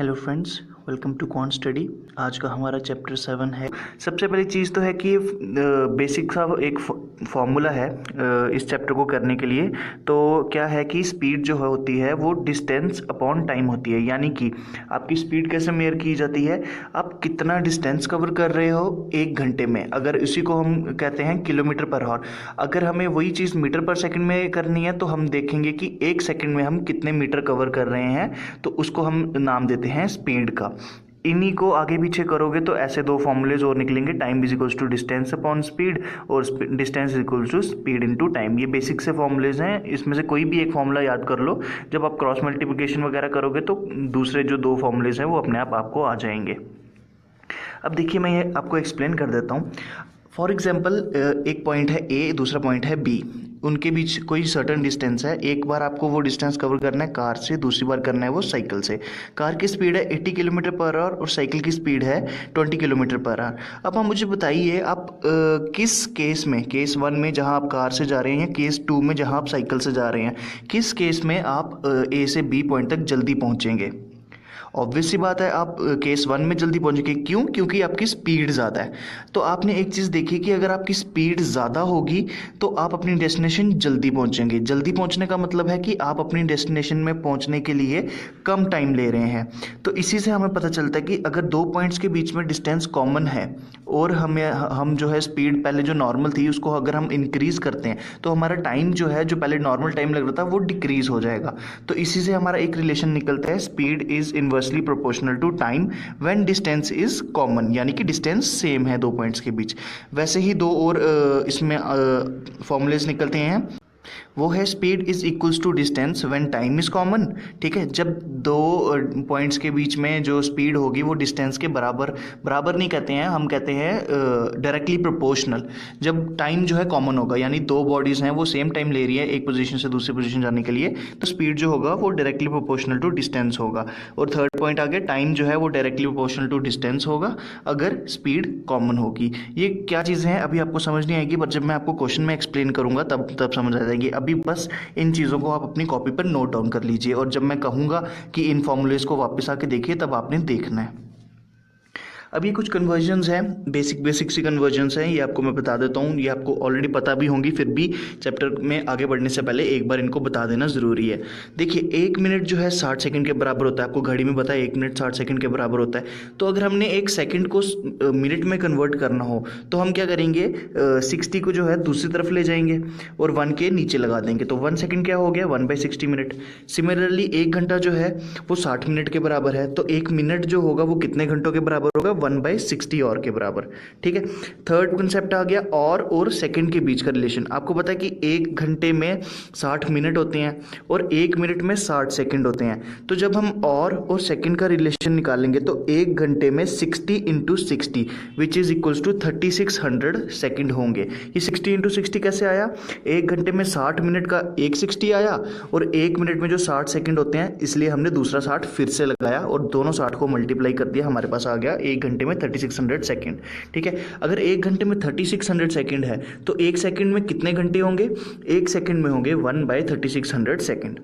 Hello friends, welcome to quant study. आज का हमारा चैप्टर 7 है। सबसे पहली चीज़ तो है कि बेसिक सा एक फॉर्मूला है इस चैप्टर को करने के लिए। तो क्या है कि स्पीड जो होती है वो डिस्टेंस अपॉन टाइम होती है, यानी कि आपकी स्पीड कैसे मेयर की जाती है, आप कितना डिस्टेंस कवर कर रहे हो एक घंटे में। अगर इसी को हम कहते हैं किलोमीटर पर आवर। अगर हमें वही चीज़ मीटर पर सेकंड में करनी है तो हम देखेंगे कि एक सेकंड में हम कितने मीटर कवर कर रहे हैं, तो उसको हम नाम देते हैं स्पीड का। इन्हीं को आगे पीछे करोगे तो ऐसे दो फॉर्मूलेज और निकलेंगे, time is equals to distance upon speed और distance is equals to speed into time. ये बेसिक से फॉर्मूलेज हैं, इसमें से कोई भी एक फॉर्मूला याद कर लो। जब आप क्रॉस मल्टीप्लिकेशन वगैरह करोगे तो दूसरे जो दो फॉर्मूलेज हैं वो अपने आप आपको आ जाएंगे। अब देखिए, मैं ये आपको एक्सप्लेन कर देता हूँ। फॉर एग्जाम्पल, एक पॉइंट है ए, दूसरा पॉइंट है बी, उनके बीच कोई सर्टन डिस्टेंस है। एक बार आपको वो डिस्टेंस कवर करना है कार से, दूसरी बार करना है वो साइकिल से। कार की स्पीड है 80 किलोमीटर पर आवर और साइकिल की स्पीड है 20 किलोमीटर पर आवर। अब आप मुझे बताइए, आप किस केस में, केस 1 में जहां आप कार से जा रहे हैं या केस 2 में जहां आप साइकिल से जा रहे हैं, किस केस में आप ए से बी पॉइंट तक जल्दी पहुंचेंगे? ऑब्वियस सी बात है, आप केस 1 में जल्दी पहुंचेंगे। क्यों? क्योंकि आपकी स्पीड ज़्यादा है। तो आपने एक चीज़ देखी कि अगर आपकी स्पीड ज़्यादा होगी तो आप अपनी डेस्टिनेशन जल्दी पहुंचेंगे। जल्दी पहुंचने का मतलब है कि आप अपनी डेस्टिनेशन में पहुंचने के लिए कम टाइम ले रहे हैं। तो इसी से हमें पता चलता है कि अगर दो पॉइंट्स के बीच में डिस्टेंस कॉमन है और हम जो है स्पीड पहले जो नॉर्मल थी उसको अगर हम इंक्रीज करते हैं तो हमारा टाइम जो है, जो पहले नॉर्मल टाइम लग रहा था, वो डिक्रीज हो जाएगा। तो इसी से हमारा एक रिलेशन निकलता है, speed is inversely proportional to time when distance is common, यानी कि डिस्टेंस सेम है दो पॉइंट्स के बीच। वैसे ही दो और इसमें फॉर्मूलेस निकलते हैं, वो है speed is equals to distance when time is common. ठीक है, जब दो पॉइंट्स के बीच में जो स्पीड होगी वो डिस्टेंस के बराबर नहीं कहते हैं, हम कहते हैं डायरेक्टली प्रोपोर्शनल। जब टाइम जो है कॉमन होगा, यानी दो बॉडीज हैं वो सेम टाइम ले रही है एक पोजीशन से दूसरी पोजीशन जाने के लिए, तो स्पीड जो होगा वो डायरेक्टली प्रोपोर्शनल टू डिस्टेंस होगा। और थर्ड पॉइंट आ गया, टाइम जो है वो डायरेक्टली प्रोपोर्शनल टू डिस्टेंस होगा अगर स्पीड कॉमन होगी। ये क्या चीज़ें हैं अभी आपको समझ नहीं आएगी, पर जब मैं आपको क्वेश्चन में एक्सप्लेन करूंगा तब समझ आ जाएगी। अभी बस इन चीज़ों को आप अपनी कॉपी पर नोट डाउन कर लीजिए, और जब मैं कहूँगा कि इन फॉर्मूलेज को वापस आके देखिए तब आपने देखना है। अब ये कुछ कन्वर्जन्स हैं, बेसिक सी कन्वर्जन्स हैं, ये आपको मैं बता देता हूँ। ये आपको ऑलरेडी पता भी होंगी, फिर भी चैप्टर में आगे बढ़ने से पहले एक बार इनको बता देना ज़रूरी है। देखिए, 1 मिनट जो है 60 सेकंड के बराबर होता है। आपको घड़ी में पता है 1 मिनट 60 सेकंड के बराबर होता है। तो अगर हमने एक सेकंड को मिनट में कन्वर्ट करना हो तो हम क्या करेंगे, 60 को जो है दूसरी तरफ ले जाएंगे और 1 के नीचे लगा देंगे, तो 1 सेकंड क्या हो गया, 1/60 मिनट। सिमिलरली 1 घंटा जो है वो 60 मिनट के बराबर है, तो 1 मिनट जो होगा वो कितने घंटों के बराबर होगा, 1/60 और के बराबर। ठीक है, थर्ड कंसेप्ट आ गया और सेकंड के बीच का रिलेशन। आपको पता है कि 1 घंटे में 60 मिनट होते हैं और 1 मिनट में 60 सेकंड होते हैं। तो जब हम और सेकंड का रिलेशन निकालेंगे तो 1 घंटे में 60 × 60 which is equals to 3600 second होंगे। ये 60 × 60 कैसे आया? 1 घंटे में 60 मिनट का एक 60 आया और 1 मिनट में जो 60 सेकंड होते हैं, इसलिए हमने दूसरा 60 फिर से लगाया और दोनों 60 को मल्टीप्लाई कर दिया, हमारे पास आ गया 1 घंटे में 3600 सेकंड। ठीक है, अगर 1 घंटे में 3600 सेकंड है तो 1 सेकंड में कितने घंटे होंगे? 1 सेकंड में होंगे 1/3600 सेकंड।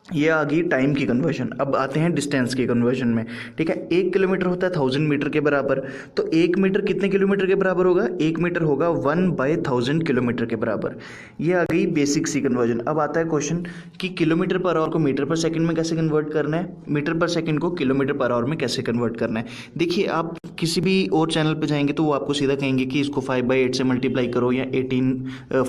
ये आ गई टाइम की कन्वर्जन। अब आते हैं डिस्टेंस की कन्वर्जन में। ठीक है, 1 किलोमीटर होता है 1000 मीटर के बराबर, तो 1 मीटर कितने किलोमीटर के बराबर होगा? 1 मीटर होगा 1/1000 किलोमीटर के बराबर। ये आ गई बेसिक सी कन्वर्जन। अब आता है क्वेश्चन कि किलोमीटर पर आवर को मीटर पर सेकंड में कैसे कन्वर्ट करना है, मीटर पर सेकंड को किलोमीटर पर आवर में कैसे कन्वर्ट करना है। देखिए, आप किसी भी और चैनल पर जाएंगे तो वो आपको सीधा कहेंगे कि इसको 5/8 से मल्टीप्लाई करो, या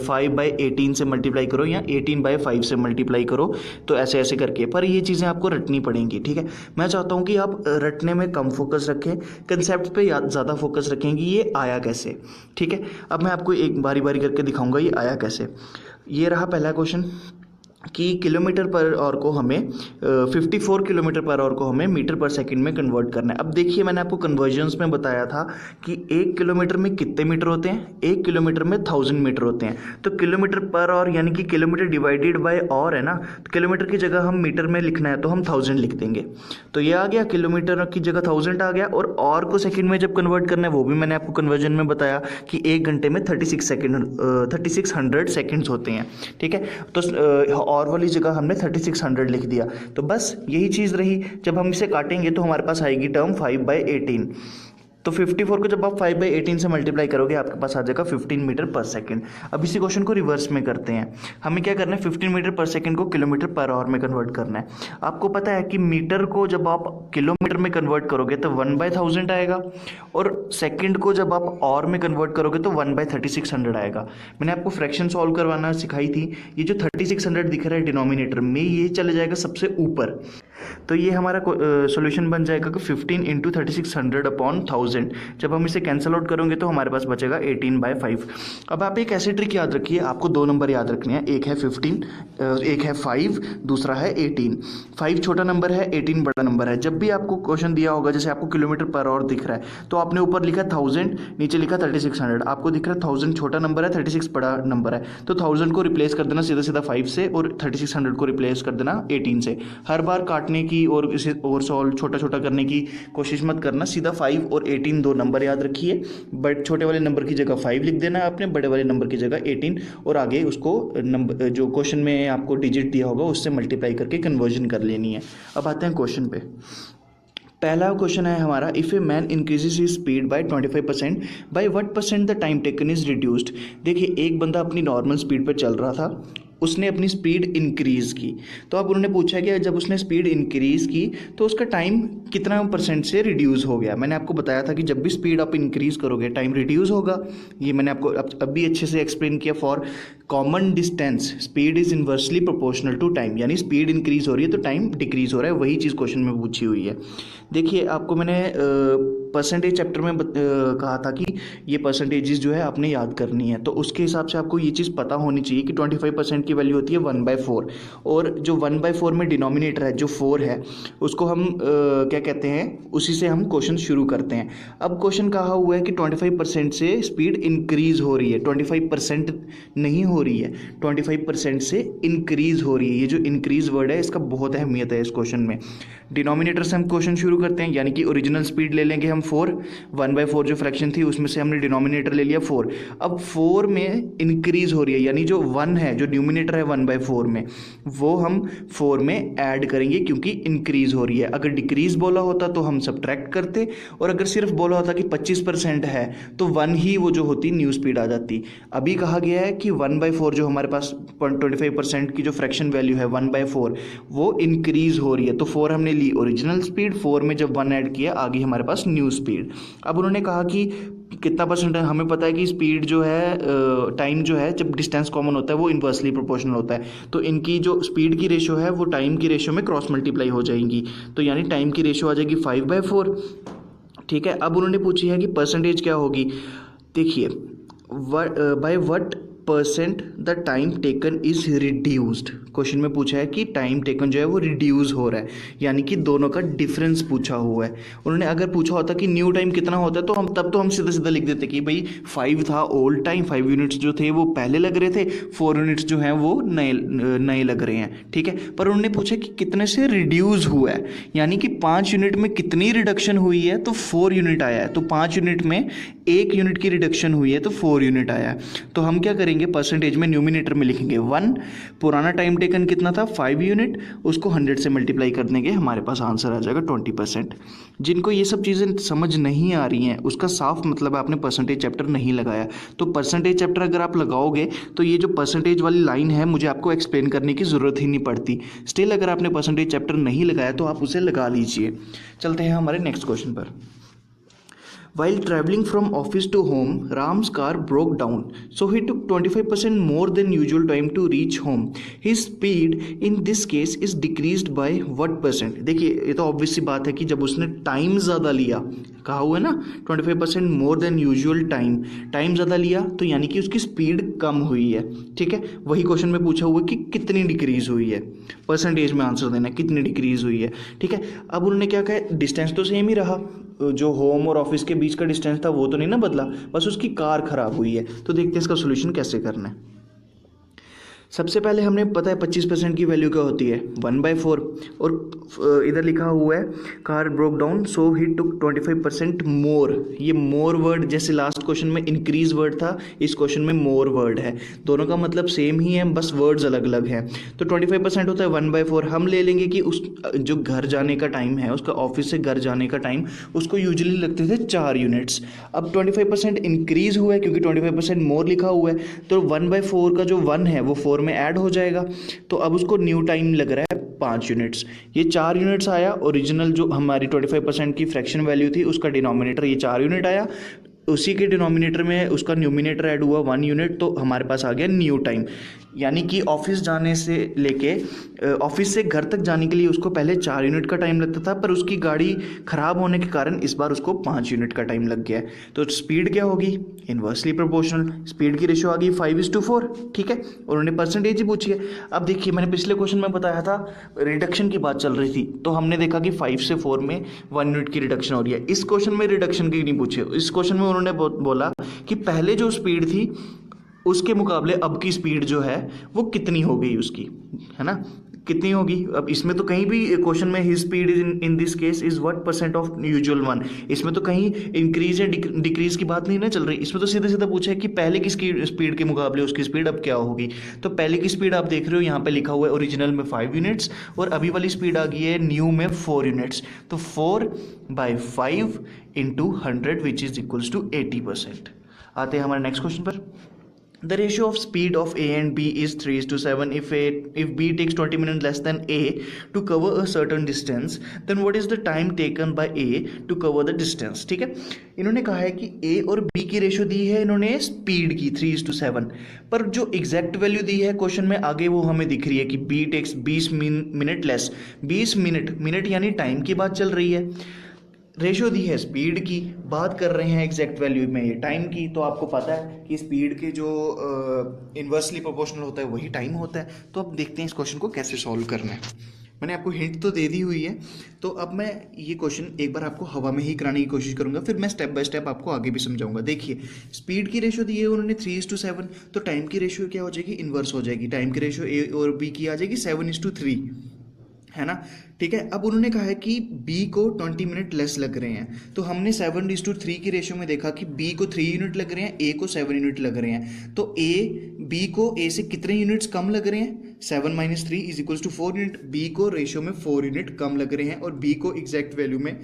5/18 से मल्टीप्लाई करो, या 18/5 से मल्टीप्लाई करो, तो ऐसे करके। पर ये चीज़ें आपको रटनी पड़ेंगी। ठीक है, मैं चाहता हूं कि आप रटने में कम फोकस रखें, कंसेप्ट पे ज़्यादा फोकस रखें कि ये आया कैसे। ठीक है, अब मैं आपको एक बारी बारी करके दिखाऊंगा ये आया कैसे। ये रहा पहला क्वेश्चन कि किलोमीटर पर आवर को हमें 54 किलोमीटर पर आवर को हमें मीटर पर सेकंड में कन्वर्ट करना है। अब देखिए, मैंने आपको कन्वर्जन्स में बताया था कि 1 किलोमीटर में कितने मीटर होते हैं? 1 किलोमीटर में 1000 मीटर होते हैं। तो किलोमीटर पर आवर यानी कि किलोमीटर डिवाइडेड बाय आवर है ना, तो किलोमीटर की जगह हम मीटर में लिखना है तो हम 1000 लिख देंगे। तो ये आ गया, किलोमीटर की जगह 1000 आ गया। और आवर को सेकंड में जब कन्वर्ट करना है वो भी मैंने आपको कन्वर्जन में बताया कि 1 घंटे में 3600 सेकंड्स होते हैं। ठीक है, तो और वाली जगह हमने 3600 लिख दिया। तो बस यही चीज़ रही। जब हम इसे काटेंगे तो हमारे पास आएगी टर्म 5/18। तो 54 को जब आप 5/18 से मल्टीप्लाई करोगे आपके पास आ जाएगा 15 मीटर पर सेकंड। अब इसी क्वेश्चन को रिवर्स में करते हैं। हमें क्या करना है, 15 मीटर पर सेकंड को किलोमीटर पर आवर में कन्वर्ट करना है। आपको पता है कि मीटर को जब आप किलोमीटर में कन्वर्ट करोगे तो 1/1000 आएगा, और सेकंड को जब आप आवर में कन्वर्ट करोगे तो 1/3600 आएगा। मैंने आपको फ्रैक्शन सॉल्व करवाना सिखाई थी। ये जो 3600 दिख रहा है डिनोमिनेटर में, ये चले जाएगा सबसे ऊपर। तो ये हमारा सॉल्यूशन बन जाएगा कि 15 × 3600/1000। जब हम इसे कैंसिल आउट करेंगे तो हमारे पास बचेगा 18/5। अब आप एक ऐसे ट्रिक याद रखिए, आपको 2 नंबर याद रखने हैं, एक है 15, एक है 5, दूसरा है 18। 5 छोटा नंबर है, 18 बड़ा नंबर है। जब भी आपको क्वेश्चन दिया होगा, जैसे आपको किलोमीटर पर आवर दिख रहा है तो आपने ऊपर लिखा 1000, नीचे लिखा 3600। आपको दिख रहा है 1000 छोटा नंबर है, 36 बड़ा नंबर है, तो 1000 को रिप्लेस कर देना सीधा सीधा 5 से, और 3600 को रिप्लेस कर देना 18 से। हर बार काटने की और इसे और सॉल्व छोटा छोटा करने की कोशिश मत करना, सीधा 5 और 18 दो नंबर याद रखिए। बट छोटे वाले नंबर की जगह 5 लिख देना है आपने, बड़े वाले नंबर की जगह 18, और आगे उसको नंबर जो क्वेश्चन में आपको डिजिट दिया होगा उससे मल्टीप्लाई करके कन्वर्जन कर लेनी है। अब आते हैं क्वेश्चन पे। पहला क्वेश्चन है हमारा, if a man increases his speed bye 25%, by what percent the time taken is reduced. देखिए, एक बंदा अपनी नॉर्मल स्पीड पर चल रहा था, उसने अपनी स्पीड इंक्रीज़ की। तो अब उन्होंने पूछा कि जब उसने स्पीड इंक्रीज़ की तो उसका टाइम कितना % से रिड्यूस हो गया। मैंने आपको बताया था कि जब भी स्पीड आप इंक्रीज़ करोगे टाइम रिड्यूस होगा। ये मैंने आपको अब भी अच्छे से एक्सप्लेन किया। For common distance speed is inversely proportional to time, यानी स्पीड इंक्रीज़ हो रही है तो टाइम डिक्रीज़ हो रहा है। वही चीज़ क्वेश्चन में पूछी हुई है। देखिए, आपको मैंने परसेंटेज चैप्टर में कहा था कि ये परसेंटेजेस जो है आपने याद करनी है, तो उसके हिसाब से आपको ये चीज़ पता होनी चाहिए कि 25% की वैल्यू होती है 1/4, और जो 1/4 में डिनोमिनेटर है जो 4 है उसको हम क्या कहते हैं, उसी से हम क्वेश्चन शुरू करते हैं। अब क्वेश्चन कहा हुआ है कि 25% से स्पीड इंक्रीज़ हो रही है, 25% नहीं हो रही है, 25% से इंक्रीज़ हो रही है। ये जो इंक्रीज़ वर्ड है इसका बहुत अहमियत है इस क्वेश्चन में। डिनोमिनेटर से हम क्वेश्चन शुरू करते हैं, यानी कि ओरिजिनल स्पीड ले लेंगे हम 4, 1/4 जो फ्रैक्शन थी उसमें से हमने डिनोमिनेटर ले लिया 4। अब 4 में इंक्रीज हो रही है, यानी जो 1 है, जो न्यूमिनेटर है 1/4 में, वो हम 4 में ऐड करेंगे क्योंकि इंक्रीज हो रही है। अगर डिक्रीज बोला होता तो हम सब्ट्रैक्ट करते, और अगर सिर्फ बोला होता कि 25% है तो 1 ही वो जो होती न्यू स्पीड आ जाती। अभी कहा गया है कि 1/4 जो हमारे पास 25% की जो फ्रैक्शन वैल्यू है 1/4 वो इंक्रीज हो रही है, तो 4 हमने ली ओरिजिनल स्पीड, 4 में जब 1 ऐड किया आगे हमारे पास न्यू स्पीड। अब उन्होंने कहा कि कितना % है, हमें पता है कि स्पीड जो है टाइम जो है जब डिस्टेंस कॉमन होता है वो इन्वर्सली प्रोपोर्शनल होता है, तो इनकी जो स्पीड की रेशो है वो टाइम की रेशो में क्रॉस मल्टीप्लाई हो जाएंगी, तो यानी टाइम की रेशो आ जाएगी 5/4। ठीक है, अब उन्होंने पूछी है कि परसेंटेज क्या होगी। देखिए, by what % the time taken is reduced. Question में पूछा है कि टाइम टेकन जो है वो रिड्यूस हो रहा है, यानी कि दोनों का डिफरेंस पूछा हुआ है। उन्होंने अगर पूछा होता कि न्यू टाइम कितना होता है तो हम सीधा सीधा लिख देते कि भाई 5 था ओल्ड टाइम, 5 यूनिट्स जो थे वो पहले लग रहे थे, 4 यूनिट्स जो हैं वो नए लग रहे हैं। ठीक है, पर उन्होंने पूछा कि कितने से रिड्यूस हुआ है, यानी कि 5 यूनिट में कितनी रिडक्शन हुई है, तो 4 यूनिट आया है। तो 5 यूनिट में 1 यूनिट की रिडक्शन हुई है तो 4 यूनिट आया है। तो हम क्या करेंगे, परसेंटेज में न्यूमिनेटर में लिखेंगे 1, पुराना टाइम टेकन कितना था 5 यूनिट, उसको 100 से मल्टीप्लाई कर देंगे, हमारे पास आंसर आ जाएगा 20%। जिनको ये सब चीज़ें समझ नहीं आ रही हैं उसका साफ मतलब है आपने परसेंटेज चैप्टर नहीं लगाया। तो परसेंटेज चैप्टर अगर आप लगाओगे तो ये जो परसेंटेज वाली लाइन है मुझे आपको एक्सप्लेन करने की ज़रूरत ही नहीं पड़ती। स्टिल अगर आपने परसेंटेज चैप्टर नहीं लगाया तो आप उसे लगा लीजिए। चलते हैं हमारे नेक्स्ट क्वेश्चन पर। While traveling from office to home, Ram's car broke down, so he took 25% more than usual time to reach home. His speed in this case is decreased by what %? देखिए, ये तो obvious सी बात है कि जब उसने time ज़्यादा लिया, कहा हुआ है ना 25% मोर देन यूजुअल टाइम ज़्यादा लिया, तो यानी कि उसकी स्पीड कम हुई है। ठीक है, वही क्वेश्चन में पूछा हुआ कि कितनी डिक्रीज़ हुई है, परसेंटेज में आंसर देना है कितनी डिक्रीज़ हुई है। ठीक है, अब उन्होंने क्या कहा, डिस्टेंस तो सेम ही रहा, जो होम और ऑफिस के बीच का डिस्टेंस था वो तो नहीं ना बदला, बस उसकी कार खराब हुई है। तो देखते हैं इसका सोल्यूशन कैसे करना है। सबसे पहले हमने पता है 25% की वैल्यू क्या होती है 1/4 और इधर लिखा हुआ है कार ब्रोक डाउन सो ही टुक 25% मोर। ये मोर वर्ड जैसे लास्ट क्वेश्चन में इंक्रीज वर्ड था, इस क्वेश्चन में मोर वर्ड है। दोनों का मतलब सेम ही है, बस वर्ड्स अलग अलग हैं। तो 25% होता है 1/4। हम ले लेंगे कि उस जो घर जाने का टाइम है, उसका ऑफिस से घर जाने का टाइम, उसको यूजुअली लगते थे 4 यूनिट्स। अब 25% इंक्रीज हुआ है क्योंकि 25% मोर लिखा हुआ है, तो 1/4 का जो 1 है वो 4 में ऐड हो जाएगा। तो अब उसको न्यू टाइम लग रहा है 5 यूनिट्स। ये 4 यूनिट्स आया। ओरिजिनल जो हमारी 25% की फ्रैक्शन वैल्यू थी उसका डिनोमिनेटर ये 4 यूनिट आया, उसी के डिनोमिनेटर में उसका न्यूमिनेटर ऐड हुआ 1 यूनिट, तो हमारे पास आ गया न्यू टाइम। यानी कि ऑफिस जाने से लेके ऑफिस से घर तक जाने के लिए उसको पहले 4 यूनिट का टाइम लगता था, पर उसकी गाड़ी ख़राब होने के कारण इस बार उसको 5 यूनिट का टाइम लग गया है। तो स्पीड क्या होगी, इन्वर्सली प्रोपोर्शनल। स्पीड की रेशियो आ गई 5:4, ठीक है। और उन्होंने परसेंटेज ही पूछी है। अब देखिए, मैंने पिछले क्वेश्चन में बताया था रिडक्शन की बात चल रही थी, तो हमने देखा कि 5 से 4 में 1 यूनिट की रिडक्शन हो रही है। इस क्वेश्चन में रिडक्शन की नहीं पूछे, इस क्वेश्चन में उन्होंने बोला कि पहले जो स्पीड थी उसके मुकाबले अब की स्पीड जो है वो कितनी हो गई उसकी, है ना, कितनी होगी। अब इसमें तो कहीं भी क्वेश्चन में ही speed in this case is what percent of usual one, इसमें तो कहीं इंक्रीज या डिक्रीज की बात नहीं ना चल रही। इसमें तो सीधा सीधा पूछा है कि पहले की स्पीड के मुकाबले उसकी स्पीड अब क्या होगी। तो पहले की स्पीड आप देख रहे हो यहाँ पे लिखा हुआ है ओरिजिनल में 5 यूनिट्स और अभी वाली स्पीड आ गई है न्यू में 4 यूनिट्स। तो 4/5 × 100 विच इज इक्वल्स टू 80%। आते हैं हमारे नेक्स्ट क्वेश्चन पर। The ratio of speed of A and B is 3:7. If B takes 20 minutes less than A to cover a certain distance, then what is the time taken by A to cover the distance? ठीक है, इन्होंने कहा है कि A और B की ratio दी है इन्होंने स्पीड की 3:7, पर जो एग्जैक्ट वैल्यू दी है क्वेश्चन में आगे वो हमें दिख रही है कि B takes 20 minute less. 20 minute यानी टाइम की बात चल रही है। रेशो दी है स्पीड की, बात कर रहे हैं एग्जैक्ट वैल्यू में ये टाइम की। तो आपको पता है कि स्पीड के जो इन्वर्सली प्रोपोर्शनल होता है वही टाइम होता है। तो अब देखते हैं इस क्वेश्चन को कैसे सॉल्व करना है। मैंने आपको हिंट तो दे दी हुई है, तो अब मैं ये क्वेश्चन एक बार आपको हवा में ही कराने की कोशिश करूंगा, फिर मैं स्टेप बाय स्टेप आपको आगे भी समझाऊंगा। देखिए, स्पीड की रेशो दी है उन्होंने 3:7, तो टाइम की रेशो क्या हो जाएगी, इन्वर्स हो जाएगी। टाइम की रेशो ए और बी की आ जाएगी 7:3, है ना, ठीक है। अब उन्होंने कहा है कि B को 20 मिनट लेस लग रहे हैं, तो हमने 7:3 की रेशियो में देखा कि B को 3 यूनिट लग रहे हैं, A को 7 यूनिट लग रहे हैं। तो B को A से कितने यूनिट्स कम लग रहे हैं, 7 - 3 = 4 यूनिट। B को रेशियो में 4 यूनिट कम लग रहे हैं और B को एग्जैक्ट वैल्यू में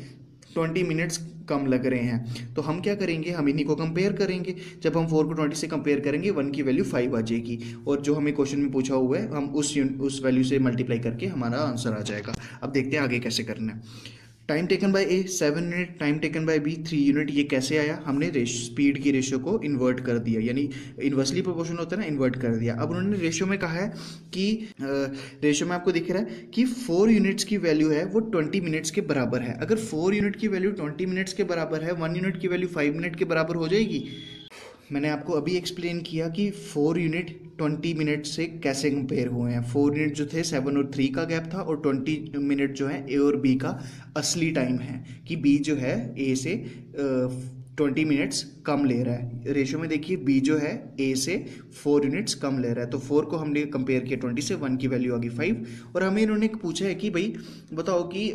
20 मिनट्स कम लग रहे हैं। तो हम क्या करेंगे, हम इन्हीं को कंपेयर करेंगे। जब हम 4 को 20 से कंपेयर करेंगे 1 की वैल्यू 5 आ जाएगी, और जो हमें क्वेश्चन में पूछा हुआ है हम उस वैल्यू से मल्टीप्लाई करके हमारा आंसर आ जाएगा। अब देखते हैं आगे कैसे करना है। Time taken by A 7 unit, time taken by B 3 unit. ये कैसे आया, हमने स्पीड की रेशियो को इन्वर्ट कर दिया, यानी इन्वर्सली प्रोपोर्शनल होता है ना, इन्वर्ट कर दिया। अब उन्होंने रेशियो में कहा है कि रेशियो में आपको दिख रहा है कि 4 यूनिट्स की वैल्यू है वो 20 मिनट्स के बराबर है। अगर 4 यूनिट की वैल्यू 20 मिनट्स के बराबर है, 1 यूनिट की वैल्यू 5 मिनट के बराबर हो जाएगी। मैंने आपको अभी एक्सप्लेन किया कि 4 यूनिट 20 मिनट से कैसे कंपेयर हुए हैं। 4 यूनिट जो थे 7 और 3 का गैप था, और 20 मिनट जो है ए और बी का असली टाइम है कि बी जो है ए से 20 मिनट्स कम ले रहा है। रेशियो में देखिए बी जो है ए से 4 यूनिट्स कम ले रहा है, तो 4 को हमने कंपेयर किया 20 से, 1 की वैल्यू आ गई 5। और हमें इन्होंने पूछा है कि भाई बताओ कि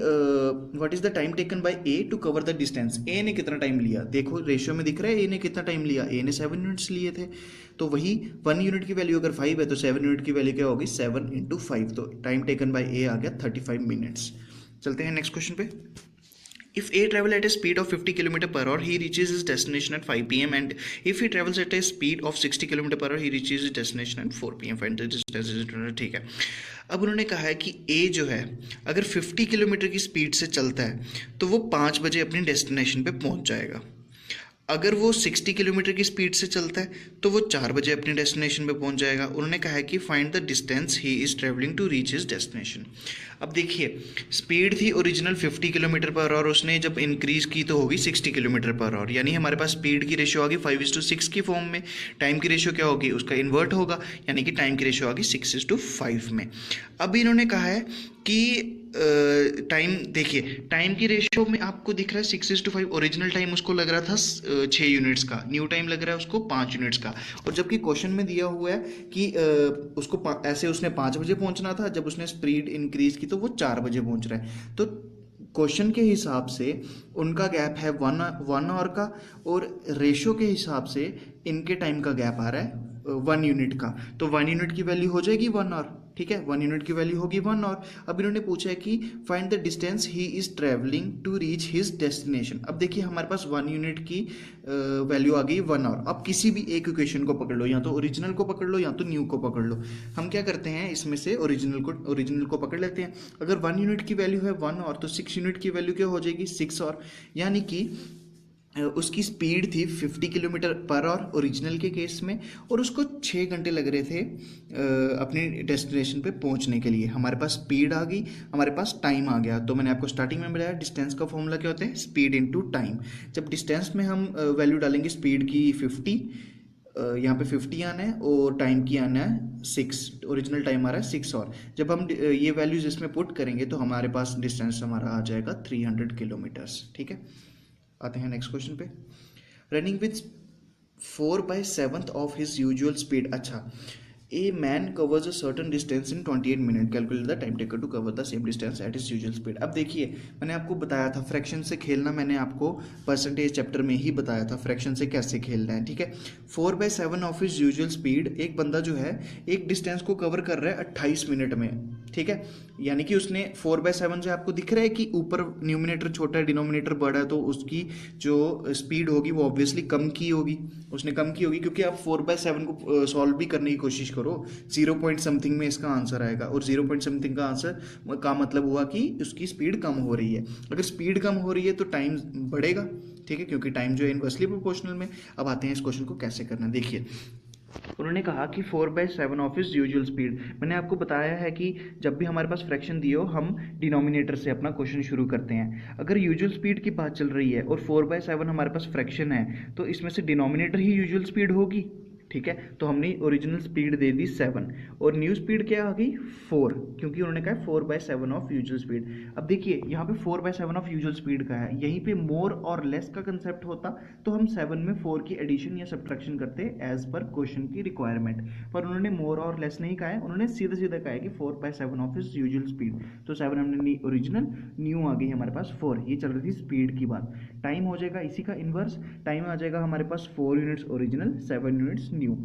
what is the time taken by A to cover the distance. A ने कितना टाइम लिया, देखो रेशियो में दिख रहा है ए ने कितना टाइम लिया, ए ने 7 यूनिट्स लिए थे। तो वही 1 यूनिट की वैल्यू अगर 5 है तो 7 यूनिट की वैल्यू क्या होगी, 7 × 5। तो टाइम टेकन बाय ए आ गया 35 मिनट्स। चलते हैं नेक्स्ट क्वेश्चन पे। If A travel at a speed of 50 km/h, he reaches his destination at 5 p.m. and if he travels at a speed of 60 km/h, he reaches his destination at 4 p.m. Find the distance. ठीक है। अब उन्होंने कहा है कि A जो है अगर 50 किलोमीटर की स्पीड से चलता है तो वो 5 बजे अपनी डेस्टिनेशन पे पहुंच जाएगा। अगर वो 60 किलोमीटर की स्पीड से चलता है तो वो 4 बजे अपने डेस्टिनेशन पे पहुंच जाएगा। उन्होंने कहा है कि find the distance he is travelling to reach his destination. अब देखिए, स्पीड थी ओरिजिनल 50 km/h, उसने जब इंक्रीज़ की तो होगी 60 km/h, यानी हमारे पास स्पीड की रेशियो आ गई 5:6 की फॉर्म में। टाइम की रेशियो क्या होगी, उसका इन्वर्ट होगा, यानी कि टाइम की रेशियो आ गई 6:5 में। अब इन्होंने कहा है कि टाइम देखिए, टाइम की रेशियो में आपको दिख रहा है 6:5। ओरिजिनल टाइम उसको लग रहा था 6 यूनिट्स का, न्यू टाइम लग रहा है उसको 5 यूनिट्स का। और जबकि क्वेश्चन में दिया हुआ है कि उसको ऐसे उसने 5 बजे पहुंचना था, जब उसने स्पीड इंक्रीज की तो वो 4 बजे पहुंच रहा है। तो क्वेश्चन के हिसाब से उनका गैप है 1 आवर का, और रेशियो के हिसाब से इनके टाइम का गैप आ रहा है 1 यूनिट का। तो 1 यूनिट की वैल्यू हो जाएगी 1 आवर, ठीक है, 1 यूनिट की वैल्यू होगी 1 आवर। अब इन्होंने पूछा है कि find the distance he is travelling to reach his destination. अब देखिए हमारे पास 1 यूनिट की वैल्यू आ गई 1 आवर। अब किसी भी एक इक्वेशन को पकड़ लो, या तो ओरिजिनल को पकड़ लो या तो न्यू को पकड़ लो। हम क्या करते हैं, इसमें से ओरिजिनल को पकड़ लेते हैं। अगर 1 यूनिट की वैल्यू है 1 आवर, तो 6 यूनिट की वैल्यू क्या हो जाएगी 6 आवर। यानी कि उसकी स्पीड थी 50 किलोमीटर पर आवर ओरिजिनल के केस में, और उसको 6 घंटे लग रहे थे अपने डेस्टिनेशन पे पहुंचने के लिए। हमारे पास स्पीड आ गई, हमारे पास टाइम आ गया। तो मैंने आपको स्टार्टिंग में बताया डिस्टेंस का फॉर्मूला क्या होता है, स्पीड इनटू टाइम। जब डिस्टेंस में हम वैल्यू डालेंगे स्पीड की 50, यहाँ पे 50 आना है, और टाइम की आना है 6, ओरिजिनल टाइम आ रहा है 6 और। जब हम ये वैल्यूज इसमें पुट करेंगे तो हमारे पास डिस्टेंस हमारा आ जाएगा 300 किलोमीटर्स, ठीक है। आते हैं नेक्स्ट क्वेश्चन पे। Running with 4/7 of his usual speed. अच्छा, a man covers a certain distance in 28 minute, calculate the time taken to cover the same distance at his usual speed. अब देखिए मैंने आपको बताया था फ्रैक्शन से खेलना, मैंने आपको परसेंटेज चैप्टर में ही बताया था फ्रैक्शन से कैसे खेलना है, ठीक है। 4/7 ऑफ हिज यूजुअल स्पीड, एक बंदा जो है एक डिस्टेंस को कवर कर रहा है 28 मिनट में, ठीक है। यानी कि उसने 4/7 से, आपको दिख रहा है कि ऊपर न्यूमिनेटर छोटा है डिनोमिनेटर बड़ा है, तो उसकी जो स्पीड होगी वो ऑब्वियसली कम की होगी, उसने कम की होगी। क्योंकि आप 4/7 को सॉल्व भी करने की कोशिश करो, 0 पॉइंट समथिंग में इसका आंसर आएगा, और 0 पॉइंट समथिंग का आंसर का मतलब हुआ कि उसकी स्पीड कम हो रही है। अगर स्पीड कम हो रही है तो टाइम बढ़ेगा, ठीक है, क्योंकि टाइम जो है इनवर्सली प्रोपोर्शनल में। अब आते हैं इस क्वेश्चन को कैसे करना। देखिए उन्होंने कहा कि 4/7 ऑफ हिज यूजुअल स्पीड। मैंने आपको बताया है कि जब भी हमारे पास फ्रैक्शन दिए हो हम डिनोमिनेटर से अपना क्वेश्चन शुरू करते हैं। अगर यूजुअल स्पीड की बात चल रही है और 4/7 हमारे पास फ्रैक्शन है, तो इसमें से डिनोमिनेटर ही यूजुअल स्पीड होगी, ठीक है। तो हमने ओरिजिनल स्पीड दे दी 7, और न्यू स्पीड क्या आ गई 4, क्योंकि उन्होंने कहा 4/7 ऑफ यूजुअल स्पीड। अब देखिए यहाँ पे 4/7 ऑफ यूजुअल स्पीड का है, यहीं पे मोर और लेस का कंसेप्ट होता तो हम 7 में 4 की एडिशन या सब्ट्रैक्शन करते एज पर क्वेश्चन की रिक्वायरमेंट। पर उन्होंने मोर और लेस नहीं कहा है, उन्होंने सीधा सीधा कहा है कि 4/7 ऑफ इज यूजुअल स्पीड। तो 7 हमने ओरिजिनल, न्यू आ गई हमारे पास 4। ये चल रही थी स्पीड की बात। टाइम हो जाएगा इसी का इनवर्स, टाइम आ जाएगा हमारे पास 4 यूनिट्स ओरिजिनल, 7 यूनिट्स न्यू।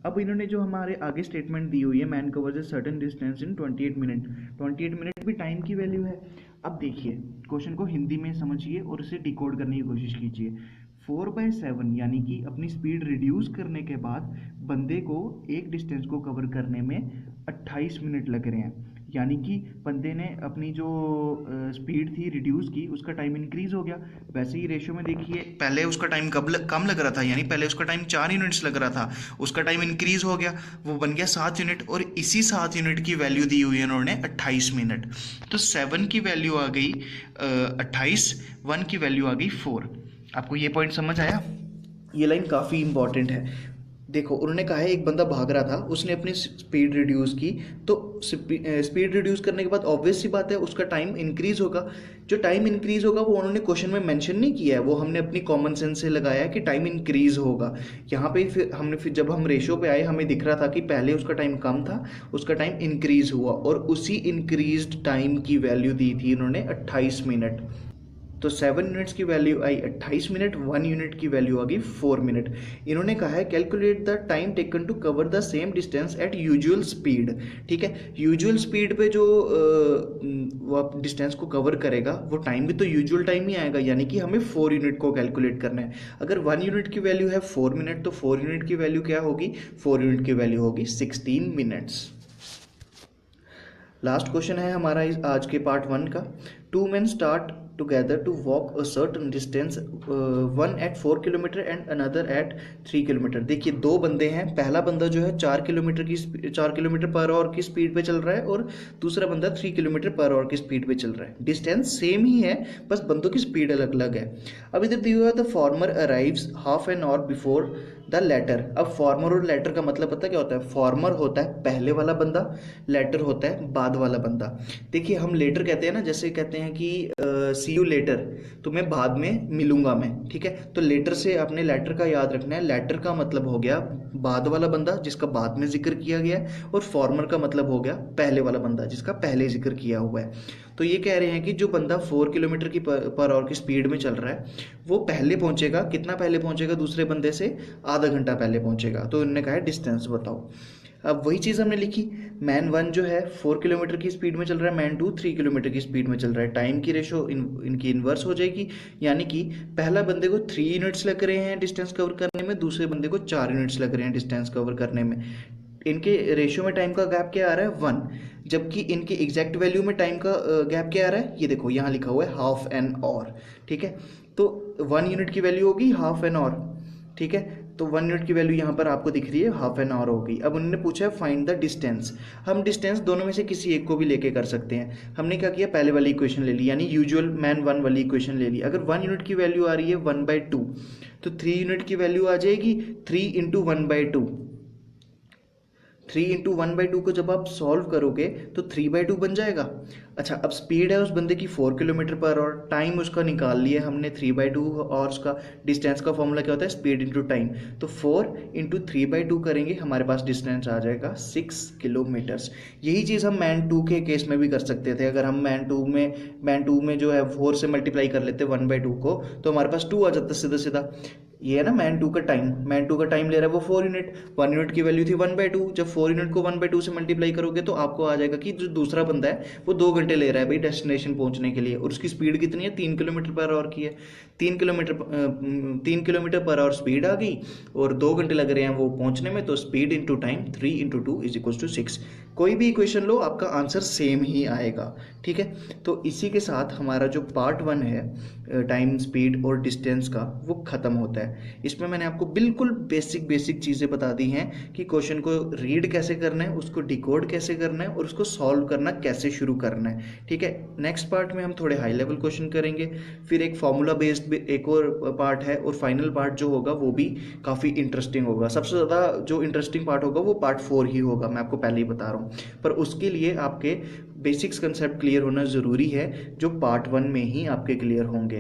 अब इन्होंने जो हमारे आगे स्टेटमेंट दी हुई है, man covers a certain distance in 28 minute, 28 minute भी टाइम की वैल्यू है। अब देखिए क्वेश्चन को हिंदी में समझिए और इसे डिकोड करने की कोशिश कीजिए। 4/7 यानी कि अपनी स्पीड रिड्यूस करने के बाद बंदे को एक डिस्टेंस को कवर करने में 28 मिनट लग रहे हैं। यानी कि बंदे ने अपनी जो स्पीड थी रिड्यूस की, उसका टाइम इंक्रीज हो गया। वैसे ही रेशियो में देखिए, पहले उसका टाइम कम लग रहा था, यानी पहले उसका टाइम 4 यूनिट्स लग रहा था, उसका टाइम इंक्रीज हो गया, वो बन गया 7 यूनिट, और इसी 7 यूनिट की वैल्यू दी हुई है उन्होंने 28 मिनट। तो 7 की वैल्यू आ गई 28, 1 की वैल्यू आ गई 4। आपको ये पॉइंट समझ आया? ये लाइन काफ़ी इंपॉर्टेंट है। देखो उन्होंने कहा है एक बंदा भाग रहा था, उसने अपनी स्पीड रिड्यूस की, तो स्पीड रिड्यूस करने के बाद ऑब्वियस सी बात है उसका टाइम इंक्रीज होगा। जो टाइम इंक्रीज होगा वो उन्होंने क्वेश्चन में मेंशन नहीं किया है, वो हमने अपनी कॉमन सेंस से लगाया है कि टाइम इंक्रीज होगा। यहाँ पे फिर जब हम रेशियो पे आए हमें दिख रहा था कि पहले उसका टाइम कम था, उसका टाइम इंक्रीज हुआ, और उसी इंक्रीज्ड टाइम की वैल्यू दी थी इन्होंने 28 मिनट। तो 7 यूनिट्स की वैल्यू आई 28 मिनट, 1 यूनिट की वैल्यू आ गई 4 मिनट। इन्होंने कहा है calculate the time taken to cover the same distance at usual speed, ठीक है। यूजुअल स्पीड पे जो वो आप डिस्टेंस को कवर करेगा वो टाइम भी तो यूजुअल टाइम ही आएगा, यानी कि हमें 4 यूनिट को कैलकुलेट करना है। अगर 1 यूनिट की वैल्यू है 4 मिनट, तो 4 यूनिट की वैल्यू क्या होगी, 4 यूनिट की वैल्यू होगी 16 मिनट्स। लास्ट क्वेश्चन है हमारा आज के पार्ट 1 का। 2 men start together to walk a certain distance, one at 4 kilometre and another at 3 kilometre. देखिए दो बंदे हैं, पहला बंदा जो है 4 किलोमीटर पर आवर की स्पीड पे चल रहा है और दूसरा बंदा 3 किलोमीटर पर आवर की स्पीड पे चल रहा है। डिस्टेंस सेम ही है, बस बंदों की स्पीड अलग अलग है। अब इधर दिया हुआ the former arrives half an hour before the latter. अब फॉर्मर और लेटर का मतलब पता क्या होता है? फॉर्मर होता है पहले वाला बंदा, लेटर होता है बाद वाला बंदा। देखिए हम लेटर कहते हैं ना, जैसे कहते हैं कि सी यू लेटर, तो मैं बाद में मिलूंगा मैं, ठीक है। तो लेटर से आपने लेटर का याद रखना है। लेटर का मतलब हो गया बाद वाला बंदा जिसका बाद में जिक्र किया गया है, और फॉर्मर का मतलब हो गया पहले वाला बंदा जिसका पहले जिक्र किया हुआ है। तो ये कह रहे हैं कि जो बंदा 4 किलोमीटर की पर आवर की स्पीड में चल रहा है वो पहले पहुंचेगा। कितना पहले पहुंचेगा? दूसरे बंदे से आधा घंटा पहले पहुंचेगा। तो इन्होंने कहा है डिस्टेंस बताओ। अब वही चीज़ हमने लिखी, मैन 1 जो है 4 किलोमीटर की स्पीड में चल रहा है, मैन 2 3 किलोमीटर की स्पीड में चल रहा है। टाइम की रेशो इनकी इन्वर्स हो जाएगी, यानी कि पहला बंदे को 3 यूनिट्स लग रहे हैं डिस्टेंस कवर करने में, दूसरे बंदे को 4 यूनिट्स लग रहे हैं डिस्टेंस कवर करने में। इनके रेशियो में टाइम का गैप क्या आ रहा है? 1। जबकि इनके एग्जैक्ट वैल्यू में टाइम का गैप क्या आ रहा है? ये देखो यहाँ लिखा हुआ है हाफ एन आवर, ठीक है। तो 1 यूनिट की वैल्यू होगी हाफ एन आवर, ठीक है। तो 1 यूनिट की वैल्यू यहाँ पर आपको दिख रही है हाफ एन आवर होगी। अब उन्होंने पूछा है फाइंड द डिस्टेंस। हम डिस्टेंस दोनों में से किसी एक को भी लेके कर सकते हैं। हमने क्या किया, पहले वाली इक्वेशन ले ली, यानी यूजुअल मैन 1 वाली इक्वेशन ले ली। अगर 1 यूनिट की वैल्यू आ रही है 1/2, तो 3 यूनिट की वैल्यू आ जाएगी 3 इंटू 1/2। 3 इंटू 1/2 को जब आप सॉल्व करोगे तो 3/2 बन जाएगा। अच्छा, अब स्पीड है उस बंदे की 4 किलोमीटर पर आवर, टाइम उसका निकाल लिया हमने 3/2, और उसका डिस्टेंस का फॉर्मूला क्या होता है? Speed into time. तो 4 इंटू 3/2 करेंगे, हमारे पास डिस्टेंस आ जाएगा 6 किलोमीटर्स। यही चीज़ हम मैन 2 के केस में भी कर सकते थे। अगर हम मैन टू में जो है 4 से मल्टीप्लाई कर लेते 1/2 को, तो हमारे पास 2 आ जाता सीधा सीधा। ये है ना मैन 2 का टाइम ले रहा है वो 4 यूनिट, 1 यूनिट की वैल्यू थी 1/2। जब 4 यूनिट को 1/2 से मल्टीप्लाई करोगे तो आपको आ जाएगा कि जो दूसरा बंदा है वो 2 घंटे ले रहा है भाई डेस्टिनेशन पहुंचने के लिए, और उसकी स्पीड कितनी है? 3 किलोमीटर पर आवर की है। 3 किलोमीटर पर आवर स्पीड आ गई और 2 घंटे लग रहे हैं वो पहुंचने में। तो speed into time 3 into 2 is equal to 6। कोई भी इक्वेशन लो आपका आंसर सेम ही आएगा, ठीक है। तो इसी के साथ हमारा जो पार्ट 1 है टाइम, स्पीड और डिस्टेंस का, वो ख़त्म होता है। इसमें मैंने आपको बिल्कुल बेसिक चीज़ें बता दी हैं कि क्वेश्चन को रीड कैसे करना है, उसको डिकोड कैसे करना है और उसको सॉल्व करना कैसे शुरू करना है, ठीक है। नेक्स्ट पार्ट में हम थोड़े हाई लेवल क्वेश्चन करेंगे, फिर एक फॉर्मूला बेस्ड एक और पार्ट है, और फाइनल पार्ट जो होगा वो भी काफ़ी इंटरेस्टिंग होगा। सबसे ज़्यादा जो इंटरेस्टिंग पार्ट होगा वो पार्ट 4 ही होगा, मैं आपको पहले ही बता रहा हूँ। पर उसके लिए आपके बेसिक्स कंसेप्ट क्लियर होना ज़रूरी है, जो पार्ट 1 में ही आपके क्लियर होंगे।